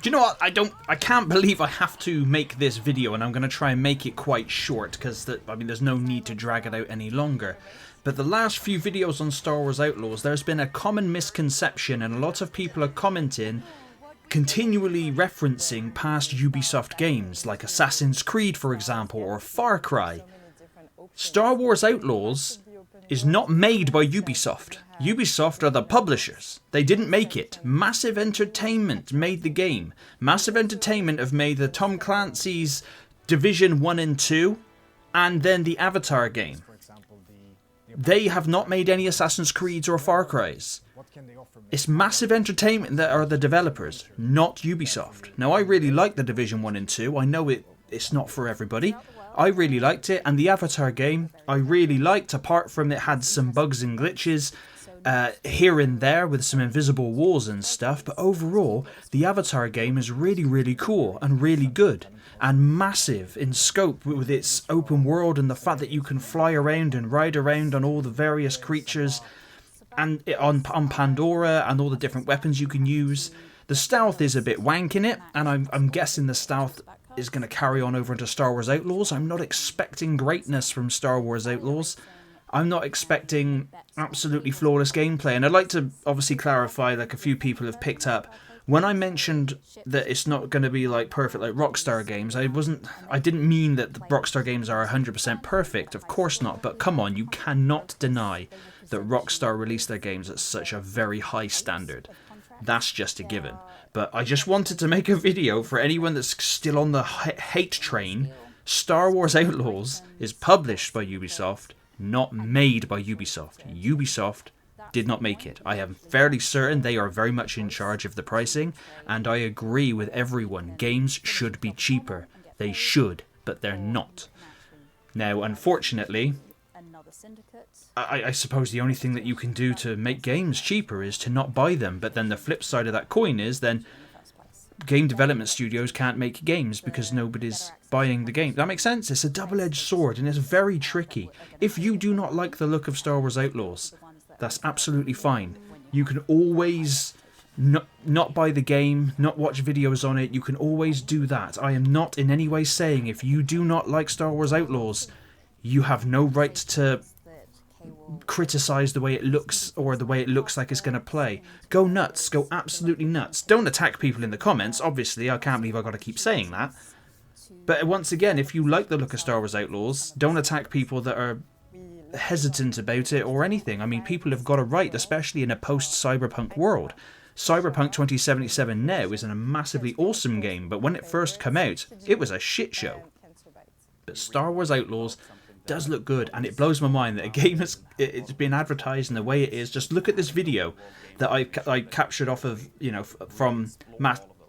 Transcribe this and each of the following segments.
Do you know what? I can't believe I have to make this video, and I'm going to try and make it quite short, because, there's no need to drag it out any longer. But the last few videos on Star Wars Outlaws, there's been a common misconception, and a lot of people are commenting, continually referencing past Ubisoft games, like Assassin's Creed, for example, or Far Cry. Star Wars Outlaws is not made by Ubisoft. Ubisoft are the publishers. They didn't make it. Massive Entertainment made the game. Massive Entertainment have made the Tom Clancy's Division 1 and 2, and then the Avatar game. They have not made any Assassin's Creeds or Far Cries. It's Massive Entertainment that are the developers, not Ubisoft. Now, I really like the Division 1 and 2. I know it's not for everybody. I really liked it, and the Avatar game I really liked, apart from it had some bugs and glitches here and there with some invisible walls and stuff, but overall the Avatar game is really, really cool and really good and massive in scope with its open world and the fact that you can fly around and ride around on all the various creatures and on Pandora and all the different weapons you can use. The stealth is a bit wank in it, and I'm guessing the stealth is going to carry on over into Star Wars Outlaws. I'm not expecting greatness from Star Wars Outlaws. I'm not expecting absolutely flawless gameplay. And I'd like to obviously clarify, like a few people have picked up, when I mentioned that it's not going to be like perfect like Rockstar games, I didn't mean that the Rockstar games are 100% perfect. Of course not. But come on, you cannot deny that Rockstar released their games at such a very high standard. That's just a given. But I just wanted to make a video for anyone that's still on the hate train. Star Wars Outlaws is published by Ubisoft, not made by Ubisoft. Ubisoft did not make it. I am fairly certain they are very much in charge of the pricing, and I agree with everyone. Games should be cheaper. They should, but they're not. Now, unfortunately, I suppose the only thing that you can do to make games cheaper is to not buy them. But then the flip side of that coin is then game development studios can't make games because nobody's buying the game. That makes sense? It's a double-edged sword, and it's very tricky. If you do not like the look of Star Wars Outlaws, that's absolutely fine. You can always not buy the game, not watch videos on it. You can always do that. I am not in any way saying if you do not like Star Wars Outlaws, you have no right to criticize the way it looks or the way it looks like it's going to play. Go nuts. Go absolutely nuts. Don't attack people in the comments. Obviously, I can't believe I've got to keep saying that. But once again, if you like the look of Star Wars Outlaws, don't attack people that are hesitant about it or anything. I mean, people have got a right, especially in a post-cyberpunk world. Cyberpunk 2077 now is a massively awesome game, but when it first came out, it was a shit show. But Star Wars Outlaws does look good, and it blows my mind that a game it's been advertised in the way it is. Just look at this video that I captured off of, from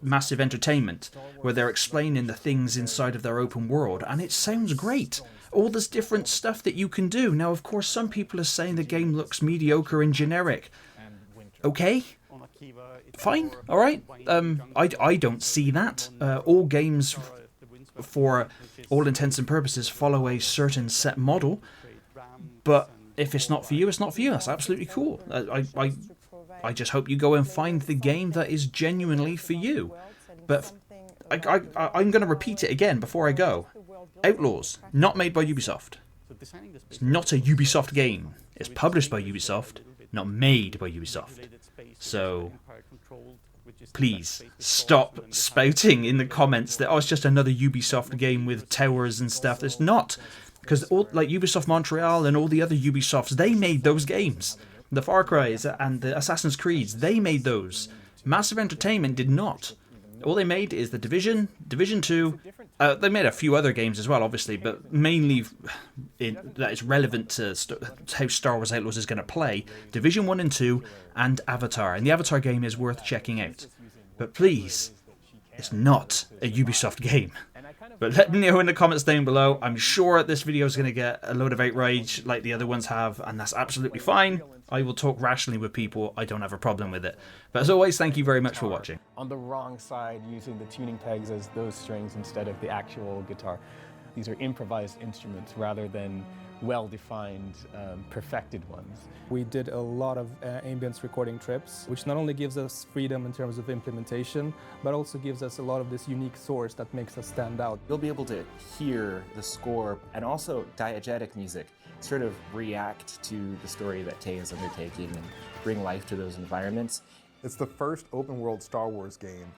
Massive Entertainment, where they're explaining the things inside of their open world, and it sounds great. All this different stuff that you can do. Now, of course, some people are saying the game looks mediocre and generic. Okay, fine, all right. I don't see that. All games, for all intents and purposes, follow a certain set model. But if it's not for you, it's not for you. That's absolutely cool. I just hope you go and find the game that is genuinely for you. But I'm going to repeat it again before I go. Outlaws, not made by Ubisoft. It's not a Ubisoft game. It's published by Ubisoft, not made by Ubisoft. So, please, stop spouting in the comments that, it's just another Ubisoft game with towers and stuff. It's not. Because like Ubisoft Montreal and all the other Ubisofts, they made those games. The Far Cry's and the Assassin's Creeds, they made those. Massive Entertainment did not. All they made is the Division 2. They made a few other games as well, obviously, but mainly that is relevant to how Star Wars Outlaws is going to play. Division 1 and 2 and Avatar. And the Avatar game is worth checking out. But please, it's not a Ubisoft game. But let me know in the comments down below. I'm sure this video is going to get a load of outrage like the other ones have, and that's absolutely fine. I will talk rationally with people. I don't have a problem with it. But as always, thank you very much for watching. On the wrong side, using the tuning pegs as those strings instead of the actual guitar. These are improvised instruments rather than well-defined, perfected ones. We did a lot of ambience recording trips, which not only gives us freedom in terms of implementation, but also gives us a lot of this unique source that makes us stand out. You'll be able to hear the score and also diegetic music sort of react to the story that Tay is undertaking and bring life to those environments. It's the first open world Star Wars game